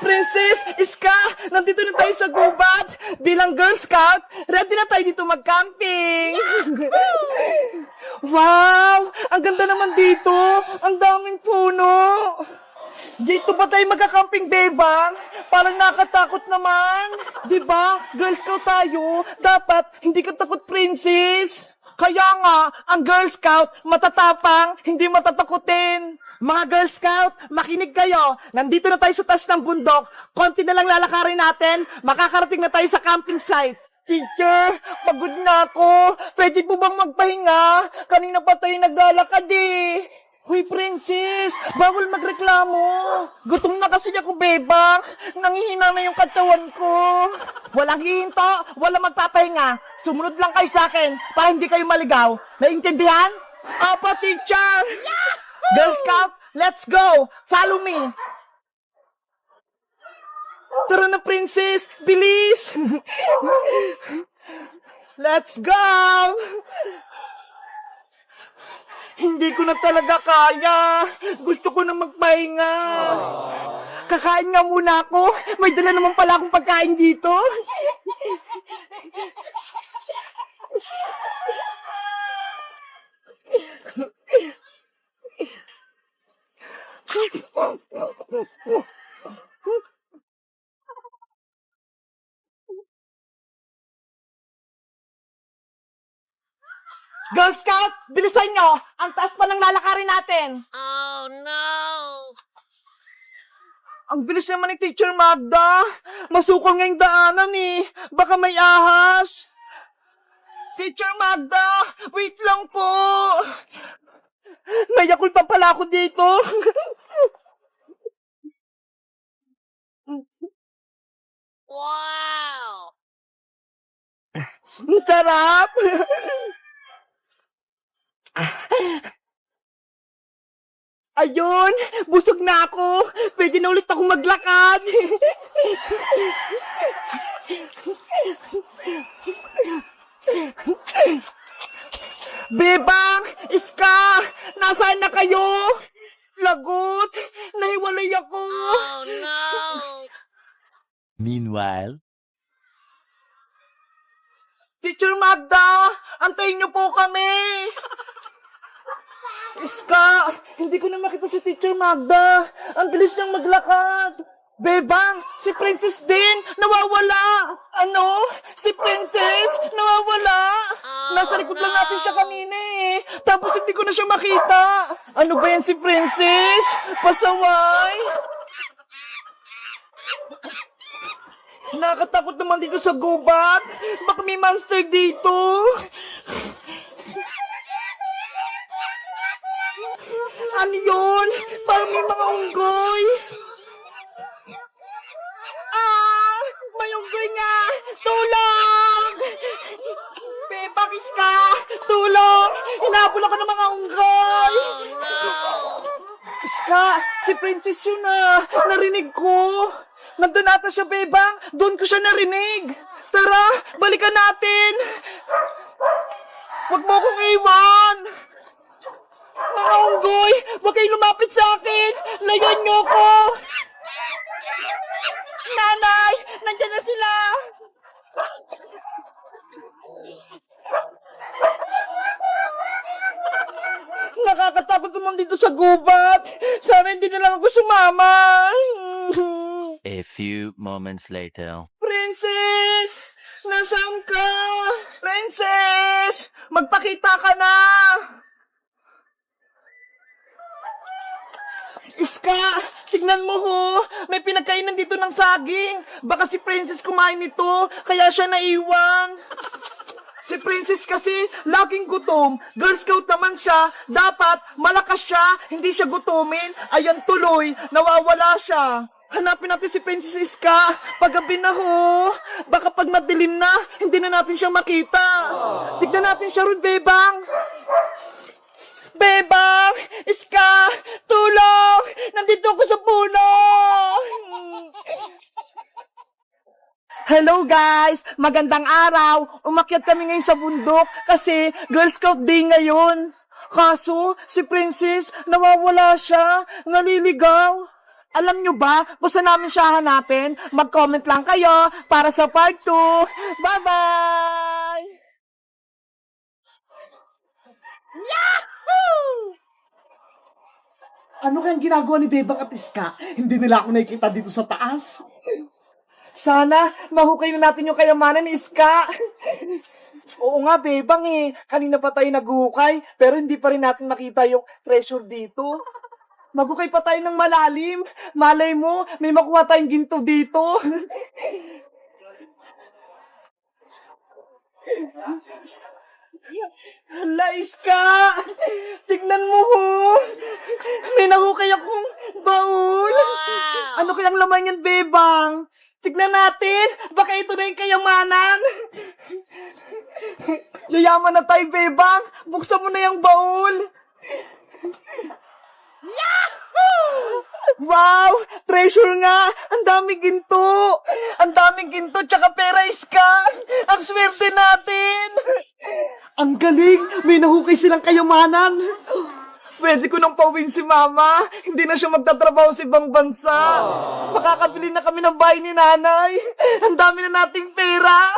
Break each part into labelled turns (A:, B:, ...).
A: Princess, Iska, nandito na tayo sa gubat. Bilang Girl Scout, ready na tayo dito mag-camping. Wow, ang ganda naman dito. Ang daming puno. Dito ba tayo magka-camping, bebang? Parang nakatakot naman. Diba, Girl Scout tayo. Dapat, hindi ka takot, Princess. Kaya nga, ang Girl Scout, matatapang, hindi matatakutin. Mga Girl Scout, makinig kayo. Nandito na tayo sa taas ng bundok. Konti na lang lalakarin natin. Makakarating na tayo sa camping site. Teacher, pagod na ako. Pwede po bang magpahinga? Kanina pa tayo naglalakad eh. Huy, Princess, bawal magreklamo. Gutom na kasi ako, bebang. Nangihina na yung katawan ko. Walang hihinto, walang magpapahinga. Sumunod lang kayo sa akin para hindi kayo maligaw. Naintindihan? Opo, teacher. Girl Scout, let's go. Follow me. Tara na, Princess. Bilis. Let's go. Hindi ko na talaga kaya. Gusto ko na magpahinga. Kakain nga muna ako. May dala naman pala akong pagkain dito. Girl Scout, bilisan nyo! Ang taas pa ng lalakarin natin!
B: Oh no!
A: Ang bilis naman ni Teacher Magda! Masukol ngayong daanan eh! Baka may ahas! Teacher Magda! Wait lang po! Nayakul pa pala ako dito!
B: Wow!
A: Ang sarap! Ayun! Busog na ako! Pwede na ulit ako maglakad! Bebang! Iska! Nasaan na kayo? Lagot! Nahiwalay ako!
B: Oh no!
C: Meanwhile,
A: Teacher Magda! Antayin niyo po kami! Iska! Hindi ko na makita si Teacher Magda! Ang bilis niyang maglakad! Bebang! Si Princess din! Nawawala! Ano? Si Princess! Nawawala! Nasa likod lang natin siya kanina eh! Tapos hindi ko na siya makita! Ano ba yan si Princess? Pasaway! Nakatakot naman dito sa gubat! Baka may monster dito! Ano yun? Parang may mga unggoy! Ah! May unggoy nga! Tulong! Bebakis ka! Tulong! Hinabol ako ng mga unggoy! Iska! Si Princess yun na! Narinig ko! Nandun ata siya, Bebang! Doon ko siya narinig! Tara! Balikan natin! Huwag mo akong iwan! Mga unggoy! Huwag kayong lumapit sa akin! Layan niyo ko! Nanay! Nandiyan na sila! Nakakatakot naman dito sa gubat! Sana hindi na lang ako sumama!
C: a few moments later.
A: Princess! Nasaan ka? Princess! Magpakita ka na! Iska! Tignan mo ho! May pinagkainan dito ng saging! Baka si Princess kumain nito, kaya siya naiwan! Si Princess kasi, laging gutom. Girl Scout naman siya. Dapat, malakas siya. Hindi siya gutumin. Ayan tuloy, nawawala siya. Hanapin natin si Princess Iska. Paggabi na ho. Baka pag madilim na, hindi na natin siya makita. Tignan natin siya ron, Bebang. Bebang! Iska! Tulong! Nandito ako sa puno! Hello guys! Magandang araw! Umakyat kami ngayon sa bundok kasi Girl Scout Day ngayon. Kaso, si Princess, nawawala siya, naliligaw. Alam nyo ba kung saan namin siya hanapin? Mag-comment lang kayo para sa part 2. Bye-bye! Yahoo!
D: Ano kayang ginagawa ni Bebang at Iska? Hindi nila ako nakikita dito sa taas.
A: Sana mahukay na natin yung kayamanan ni Iska. Oo nga, Bebang eh. Kanina pa tayo naghuhukay, pero hindi pa rin natin makita yung treasure dito. Maghukay pa tayo ng malalim. Malay mo, may makuha tayong ginto dito. Hala, Iska! Tignan mo ho! May nahukay akong baul!
B: Wow!
A: Ano kayang laman yan, Bebang? Tignan natin! Baka ito na yung kayamanan! Yayaman na tayo, Bebang! Buksan mo na yung baul! Wow! Treasure nga! Ang daming ginto! Ang daming ginto tsaka pera, Iska! Ang swerte natin!
D: Ang galing! May nahukay silang kayamanan!
A: Pwede ko nang pauwiin si Mama. Hindi na siya magtatrabaho sa ibang bansa. Makakabili na kami ng bahay ni Nanay. Ang dami na nating pera.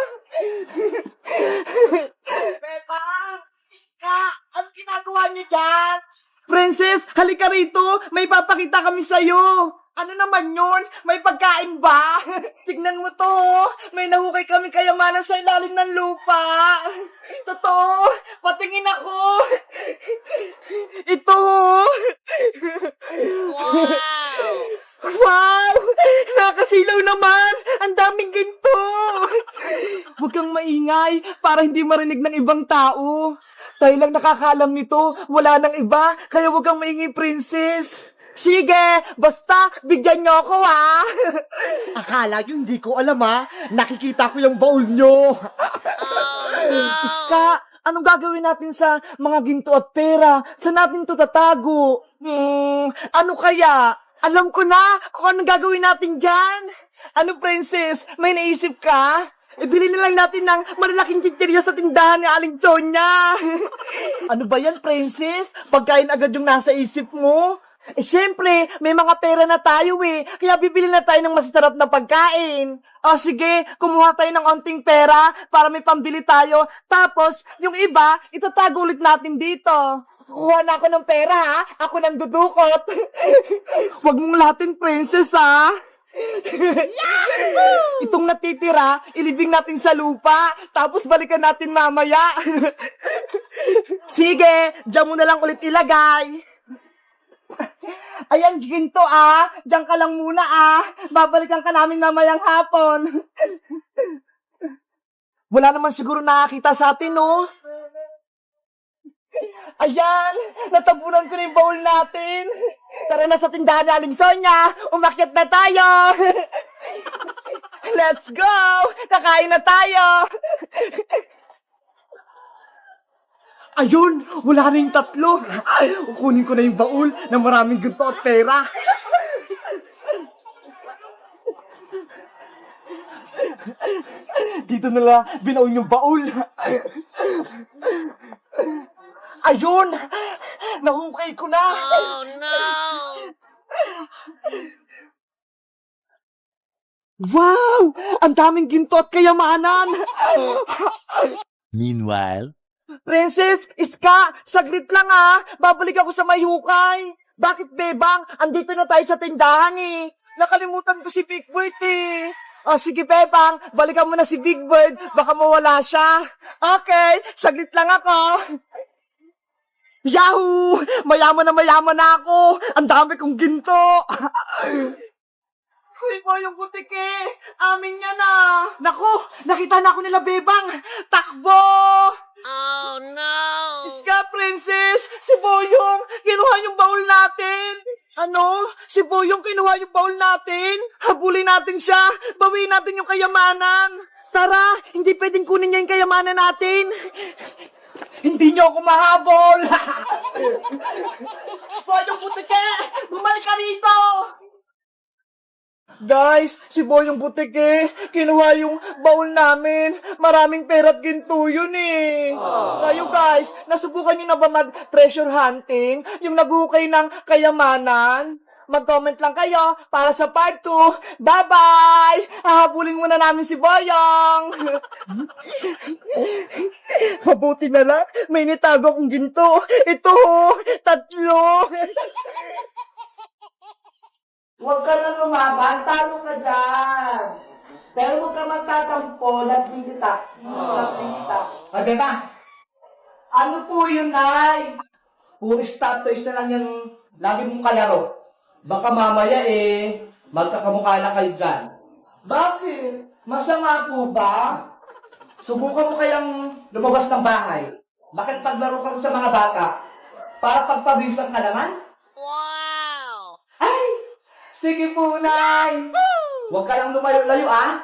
A: Bebang! Iska! Ang ginagawa niyo dyan? Princess, halika rito. May papakita kami sa'yo. Ano naman yun? May pagkain ba? Tignan mo to. May nahukay kami kayamanan sa ilalim ng lupa. Totoo. Patingin ako. Ito.
B: Wow!
A: Wow! Nakasilaw naman! Ang daming ginto! Huwag kang maingay para hindi marinig ng ibang tao. Tayo lang nakakaalam nito. Wala nang iba. Kaya huwag kang maingay, Princess. Sige! Basta, bigyan niyo ako, ha?
D: Akala nyo hindi ko alam ha? Nakikita ko yung baul nyo!
B: Oh no!
A: Iska, anong gagawin natin sa mga ginto at pera? Saan natin to tatago? Ano kaya? Alam ko na kung anong gagawin natin dyan. Ano, Princess? May naisip ka? Ibili na lang natin ng malalaking chichirya sa tindahan ni Aling Sonia. Ano ba yan, Princess? Pagkain agad yung nasa isip mo? Eh, syempre, may mga pera na tayo eh. Kaya bibili na tayo ng masasarap na pagkain. O sige, kumuha tayo ng onting pera para may pambili tayo. Tapos, yung iba, itatago ulit natin dito. Kuha na ako ng pera ha. Ako nang dudukot. Huwag mong lahatin, Princess ha. Itong natitira, ilibing natin sa lupa. Tapos balikan natin mamaya. Sige, dyan mo na lang ulit ilagay. Ayan, ginto ah. Diyan ka lang muna ah. Babalikan ka namin mamayang hapon. Wala naman siguro nakakita sa atin, no? Ayan, natabunan ko na yung baul natin. Tara na sa tindahan ni Aling Sonia. Umakyat na tayo. Let's go. Kakain na tayo.
D: Ayun! Wala na yung tatlo! Kukunin ko na yung baul na maraming ginto at pera. Dito nila binaon yung baul. Ayun! Nahukay ko na!
B: Oh no!
A: Wow! Ang daming ginto at kayamanan.
C: Meanwhile,
A: Princess, Iska, saglit lang ah. Babalik ako sa may hukay. Bakit, Bebang? Andito na tayo sa tindahan eh. Nakalimutan ko si Big Bird eh. O sige, Bebang, balikan mo na si Big Bird. Baka mawala siya. Okay, saglit lang ako. Yahoo! Mayaman na ako. Ang dami kong ginto. Uy, Boyong Butike! Amin yan ah! Naku! Nakita na ako nila, Bebang! Takbo!
B: Oh no!
A: Iska, Princess! Si Boyong! Kinuha yung baul natin! Ano? Si Boyong kinuha yung baul natin? Habulin natin siya! Bawiin natin yung kayamanan! Tara! Hindi pwedeng kunin niya yung kayamanan natin! Hindi niyo ako mahabol! Boyong Butike! Bumalik ka rito! Guys, si Boyong Butike, kinuha yung baul namin. Maraming pera at ginto yun eh. Kayo guys, nasubukan nyo na ba mag-treasure hunting? Yung naghukay ng kayamanan? mag-comment lang kayo para sa part 2. Bye-bye! Hahabulin muna namin si Boyong! Mabuti na lang, may nitago akong ginto. Ito, 3. Huwag ka na lumaban, talo ka dyan. Pero huwag ka magtatampo, lating kita. Lating kita. Okay ba? Ano po yun, Nay? Puro stop toys na lang yung lagi mong kalaro. Baka mamaya magkakamukha na kayo dyan. Bakit? Masama po ba? Subukan mo kayang lumabas ng bahay. Bakit paglaro ka sa mga bata? Para pagpabisan ka naman?
B: Wow!
A: Ay! Sige po, Nay! Huwag ka lang lumayo-layo, ah!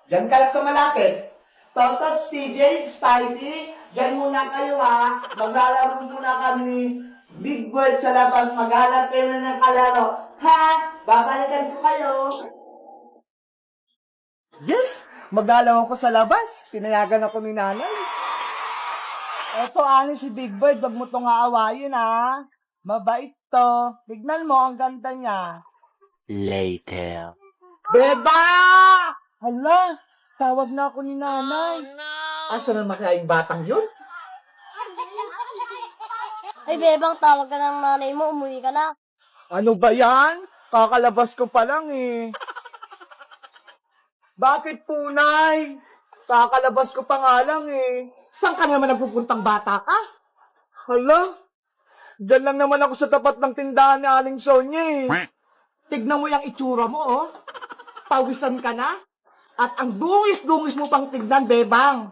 A: Diyan ka lang sa malapit. Totot, TJ, Spidey, diyan muna kayo, ah! Maglalaro muna kami ni Big Bird sa labas. Maghanap kayo na ng kalaro. Ha? Babalikan ko kayo. Yes! Maglalaro ko sa labas. Pinayagan ako ni nanay. Eto, ani si Big Bird. Wag mo tong aawayin, ah! Mabait to. Tignan mo, ang ganda niya.
C: Later.
A: Beba! Hala, tawag na ako ni
B: Oh
A: nanay.
B: no!
A: Asa naman kaya yung batang yun?
E: Ay, Bebang, tawag ka ng nanay mo, umuwi ka na.
A: Ano ba yan? Kakalabas ko pa lang eh. Bakit po, Nay? Kakalabas ko pa nga lang eh. Saan ka naman nagpupuntang bata ka? Hala, dyan lang naman ako sa tapat ng tindahan ni Aling Sonia eh. Tignan mo yung itsura mo, oh. Pawisan ka na. At ang dungis-dungis mo pang tignan, Bebang.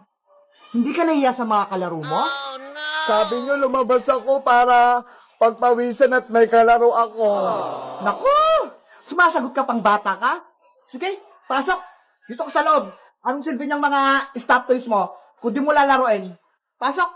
A: Hindi ka nahiya sa mga kalaro mo?
B: Oh no!
A: Sabi niyo, lumabas ako para pagpawisan at may kalaro ako. Naku! Sumasagot ka pang bata ka? Sige, pasok. Dito ka sa loob. Anong silbi niyang mga stop toys mo? Kung di mo lalaroin. Pasok.